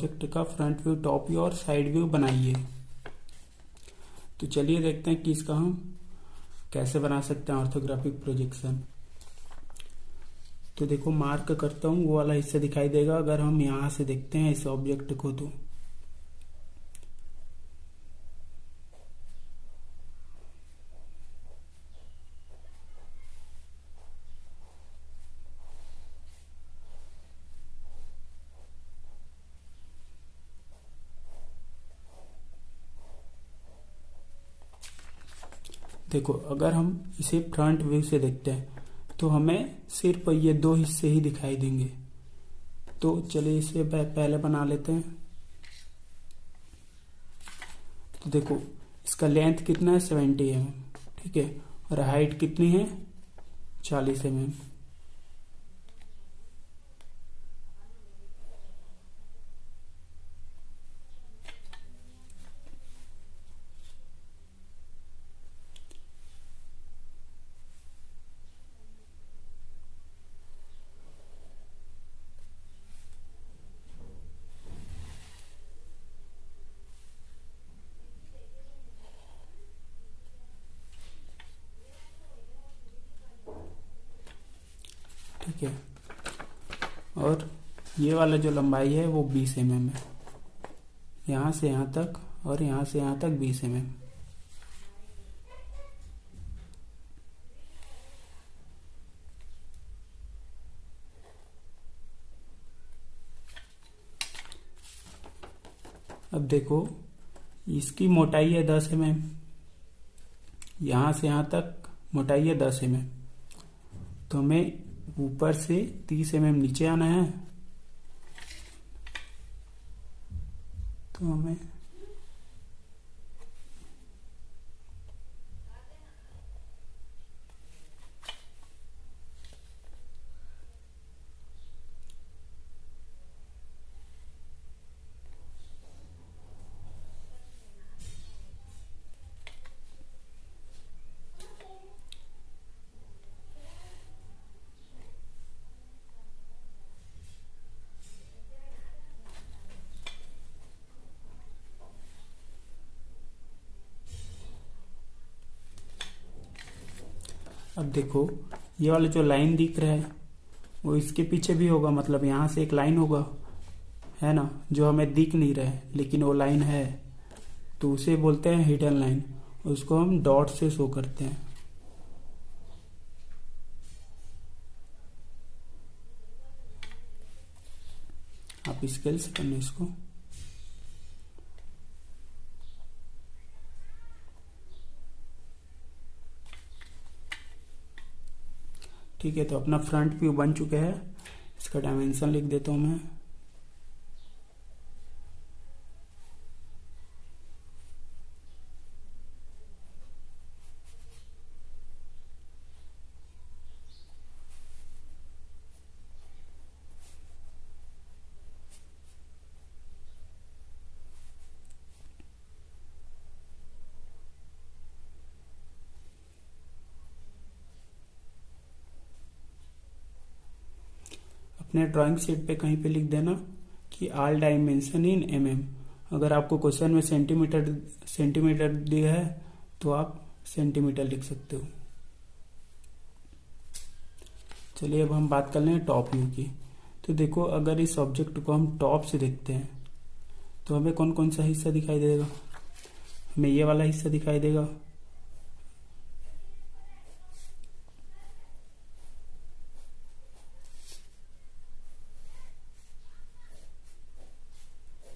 Object का front view, top view और side view बनाइए। तो चलिए देखते हैं कि इसका हम कैसे बना सकते हैं ऑर्थोग्राफिक प्रोजेक्शन। तो देखो मार्क करता हूँ, वो वाला हिस्सा दिखाई देगा अगर हम यहाँ से देखते हैं इस ऑब्जेक्ट को। तो देखो अगर हम इसे फ्रंट व्यू से देखते हैं तो हमें सिर्फ ये दो हिस्से ही दिखाई देंगे। तो चलिए इसे पहले बना लेते हैं। तो देखो इसका लेंथ कितना है, 70 mm, ठीक है, और हाइट कितनी है, 40 mm। ठीक है, और ये वाला जो लंबाई है वो 20 mm है, यहाँ से यहाँ तक और यहाँ से यहाँ तक 20 mm। अब देखो इसकी मोटाई है 10 mm, यहाँ से यहाँ तक मोटाई है 10 mm। तो हमें ऊपर से 30 mm नीचे आना है। तो हमें अब देखो ये वाला जो लाइन दिख रहा है वो इसके पीछे भी होगा, मतलब यहाँ से एक लाइन होगा, है ना, जो हमें दिख नहीं रहा है लेकिन वो लाइन है। तो उसे बोलते हैं हिडन लाइन, उसको हम डॉट से शो करते हैं। आप स्केल से करना इसको। ठीक है, तो अपना फ्रंट व्यू बन चुका है। इसका डायमेंशन लिख देता हूं मैं। अपने ड्राइंग शीट पे कहीं पे लिख देना कि ऑल डायमेंशन इन mm। अगर आपको क्वेश्चन में सेंटीमीटर दिया है तो आप सेंटीमीटर लिख सकते हो। चलिए अब हम बात कर लें टॉप व्यू की। तो देखो अगर इस ऑब्जेक्ट को हम टॉप से देखते हैं तो हमें कौन कौन सा हिस्सा दिखाई देगा। हमें ये वाला हिस्सा दिखाई देगा,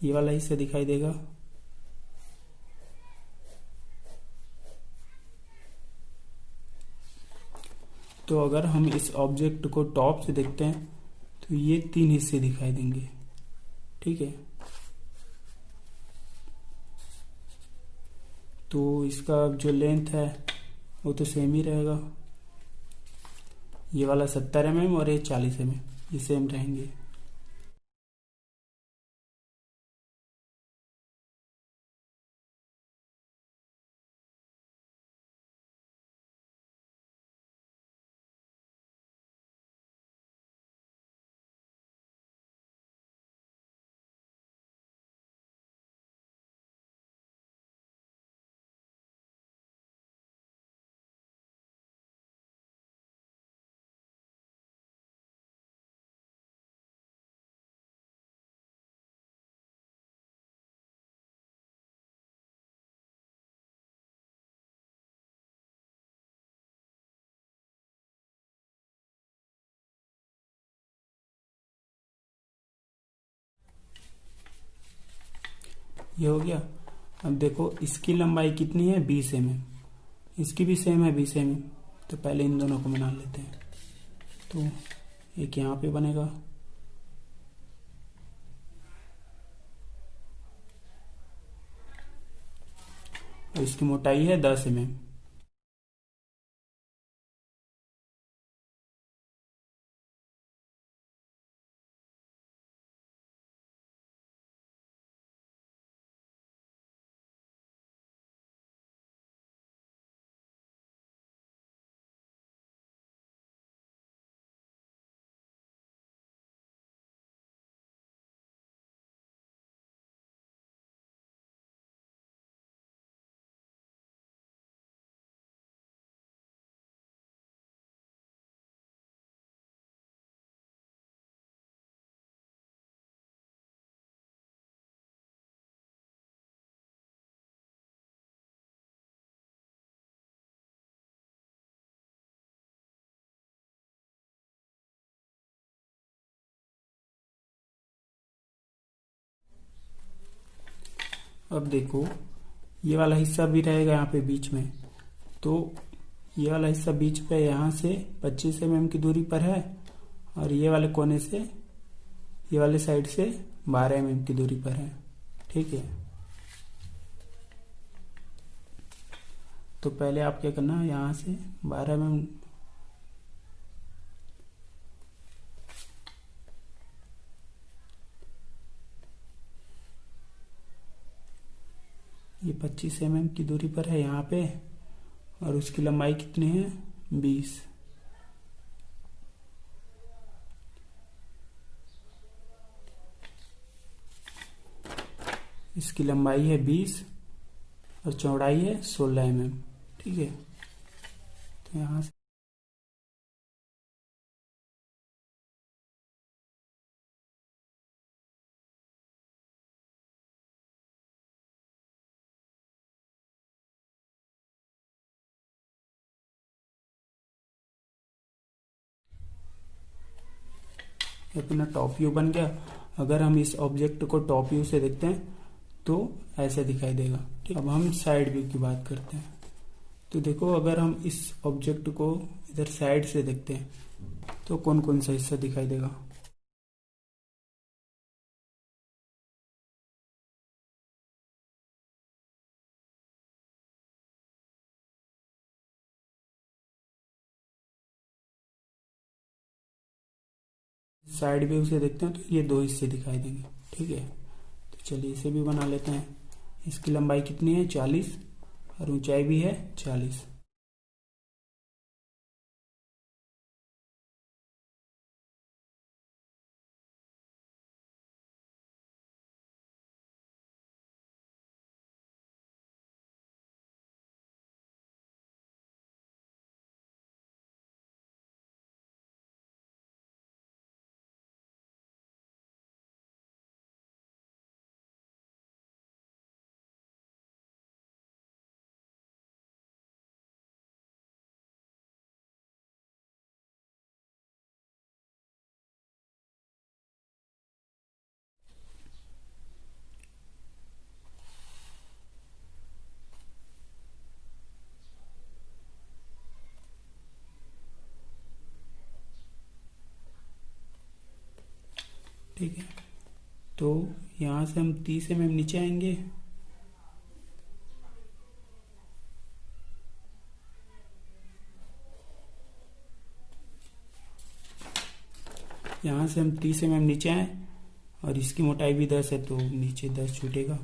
ये वाला हिस्सा दिखाई देगा, तो अगर हम इस ऑब्जेक्ट को टॉप से देखते हैं तो ये 3 हिस्से दिखाई देंगे। ठीक है, तो इसका जो लेंथ है वो तो सेम ही रहेगा, ये वाला 70 mm और ये 40 mm, ये सेम रहेंगे। ये हो गया। अब देखो इसकी लंबाई कितनी है, 20 mm, इसकी भी सेम है 20 mm। तो पहले इन दोनों को बना लेते हैं। तो एक यहाँ पे बनेगा, और इसकी मोटाई है 10 mm। अब देखो ये वाला हिस्सा भी रहेगा यहाँ पे बीच में, तो ये वाला हिस्सा बीच पे यहाँ से 25 mm की दूरी पर है, और ये वाले कोने से, ये वाले साइड से 12 mm की दूरी पर है। ठीक है, तो पहले आप क्या करना है, यहाँ से 12 mm ये 25 mm की दूरी पर है यहाँ पे, और उसकी लंबाई कितनी है, 20। इसकी लंबाई है 20 और चौड़ाई है 16 mm। ठीक है, तो यहाँ से अपना टॉप व्यू बन गया। अगर हम इस ऑब्जेक्ट को टॉप व्यू से देखते हैं तो ऐसे दिखाई देगा। ठीक, अब हम साइड व्यू की बात करते हैं। तो देखो अगर हम इस ऑब्जेक्ट को इधर साइड से देखते हैं तो कौन कौन सा हिस्सा दिखाई देगा। साइड व्यू से देखते हैं तो ये दो हिस्से दिखाई देंगे। ठीक है, तो चलिए इसे भी बना लेते हैं। इसकी लंबाई कितनी है, 40, और ऊंचाई भी है 40। ठीक है, तो यहाँ से हम 30 mm नीचे आएंगे। यहाँ से हम 30 mm नीचे आए, और इसकी मोटाई भी 10 है तो नीचे 10 छूटेगा।